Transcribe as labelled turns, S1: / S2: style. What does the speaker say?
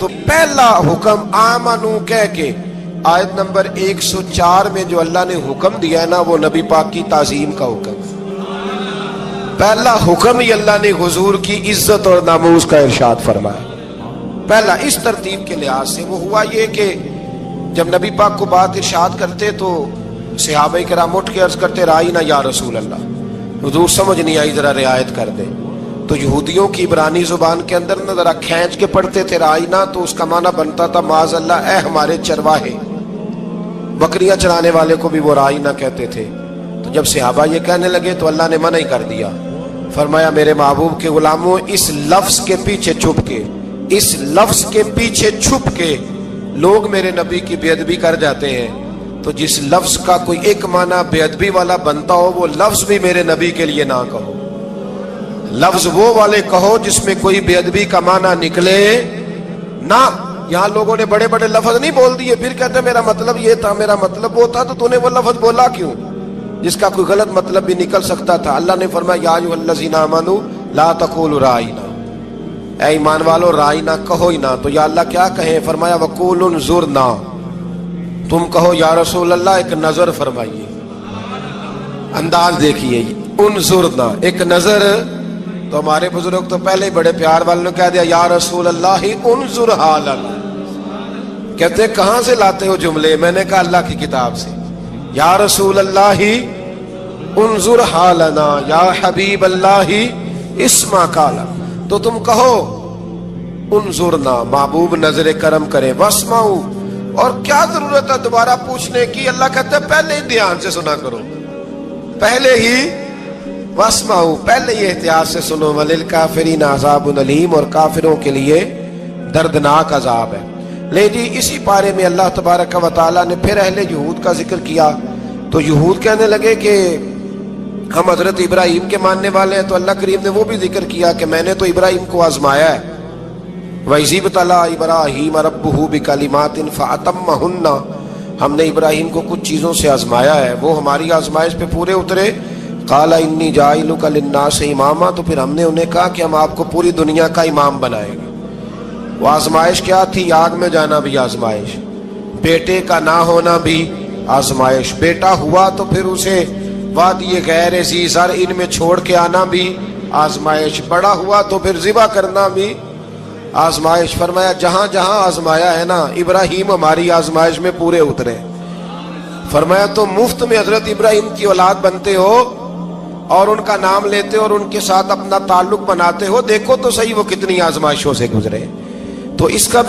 S1: تو پہلا حکم آمنو کہہ کے آیت نمبر 104 میں جو اللہ نے حکم دیا ہے نا، وہ نبی پاک کی تعظیم کا حکم. پہلا حکم ہی اللہ نے حضور کی عزت اور ناموس کا ارشاد فرمایا. پہلا اس ترتیب کے لحاظ سے وہ ہوا یہ کہ جب نبی پاک کو بات ارشاد کرتے تو صحابہ کرام اٹھ کے عرض کرتے رائینا یا رسول اللہ، حضور سمجھ نہیں آئی ذرا رعایت کر دیں. تو یہودیوں کی عبرانی زبان کے اندر نہ ذرا کھینچ کے پڑھتے تھے رائینا، تو اس کا معنی بنتا تھا معاذ اللہ اے ہمارے چرواہے. بکریاں چرانے والے کو بھی وہ رائینا کہتے تھے. تو جب صحابہ یہ کہنے لگے تو اللہ نے منع ہی کر دیا. فرمایا میرے محبوب کے غلاموں، اس لفظ کے پیچھے چھپ کے، اس لفظ کے پیچھے چھپ کے لوگ میرے نبی کی بے ادبی کر جاتے ہیں. تو جس لفظ کا کوئی ایک معنی بے ادبی والا بنتا ہو وہ لفظ بھی میرے نبی کے لیے نہ کہو. لفظ وہ والے کہو جس میں کوئی بے ادبی کا معنی نکلے نہ. یہاں لوگوں نے بڑے بڑے لفظ نہیں بول دیے پھر کہتے میرا مطلب یہ تھا، میرا مطلب وہ تھا. تو تو نے وہ لفظ بولا کیوں جس کا کوئی غلط مطلب بھی نکل سکتا تھا؟ اللہ نے فرمایا یا ایھا الذین آمنوا لا تقولوا رائینا، اے ایمان والو رائینا کہو ہی نہ. تو یا اللہ کیا کہیں؟ فرمایا وقولوا انظرنا، تم کہو یا رسول اللہ ایک نظر فرمائیے. انداز دیکھیے، انظرنا ایک نظر. تو ہمارے بزرگ تو پہلے ہی بڑے پیار والوں نے کہہ دیا یا رسول اللہ انظر حالنا. کہتے کہاں سے لاتے ہو جملے؟ میں نے کہا اللہ کی کتاب سے. یا رسول اللہ انظر حالنا، یا حبیب اللہ اسمع قالا. تو تم کہو انظرنا، محبوب نظر کرم کرے، واسمعوا، اور کیا ضرورت ہے دوبارہ پوچھنے کی؟ اللہ کہتے ہیں پہلے ہی دھیان سے سنا کرو، پہلے ہی واسمعوا، پہلے ہی احتیاط سے سنو. وللکافرین عذاب علیم، اور کافروں کے لیے دردناک عذاب ہے. لے جی اسی پارے میں اللہ تبارک و تعالیٰ نے پھر اہل یہود کا ذکر کیا. تو یہود کہنے لگے کہ ہم حضرت ابراہیم کے ماننے والے ہیں. تو اللہ کریم نے وہ بھی ذکر کیا کہ میں نے تو ابراہیم کو آزمایا ہے. وَإِذِ ابْتَلَىٰ إِبْرَاهِيمَ رَبُّهُ بِكَلِمَاتٍ فَأَتَمَّهُنَّ، ہم نے ابراہیم کو کچھ چیزوں سے آزمایا ہے، وہ ہماری آزمائش پہ پورے اترے. قَالَ إِنِّي جَاعِلُكَ لِلنَّاسِ إِمَامًا، تو پھر ہم نے انہیں کہا کہ ہم آپ کو پوری دنیا کا امام بنائیں گے. وہ آزمائش کیا تھی؟ آگ میں جانا بھی آزمائش، بیٹے کا نہ ہونا بھی آزمائش، بیٹا ہوا تو پھر اسے وادی غیر ذی زرع میں چھوڑ کے آنا بھی آزمائش، بڑا ہوا تو پھر ذبح کرنا بھی آزمائش. فرمایا جہاں جہاں آزمایا ہے نا ابراہیم ہماری آزمائش میں پورے اترے. فرمایا تو مفت میں حضرت ابراہیم کی اولاد بنتے ہو اور ان کا نام لیتے ہو اور ان کے ساتھ اپنا تعلق بناتے ہو، دیکھو تو صحیح وہ کتنی آزمائشوں سے گزرے. تو اس کا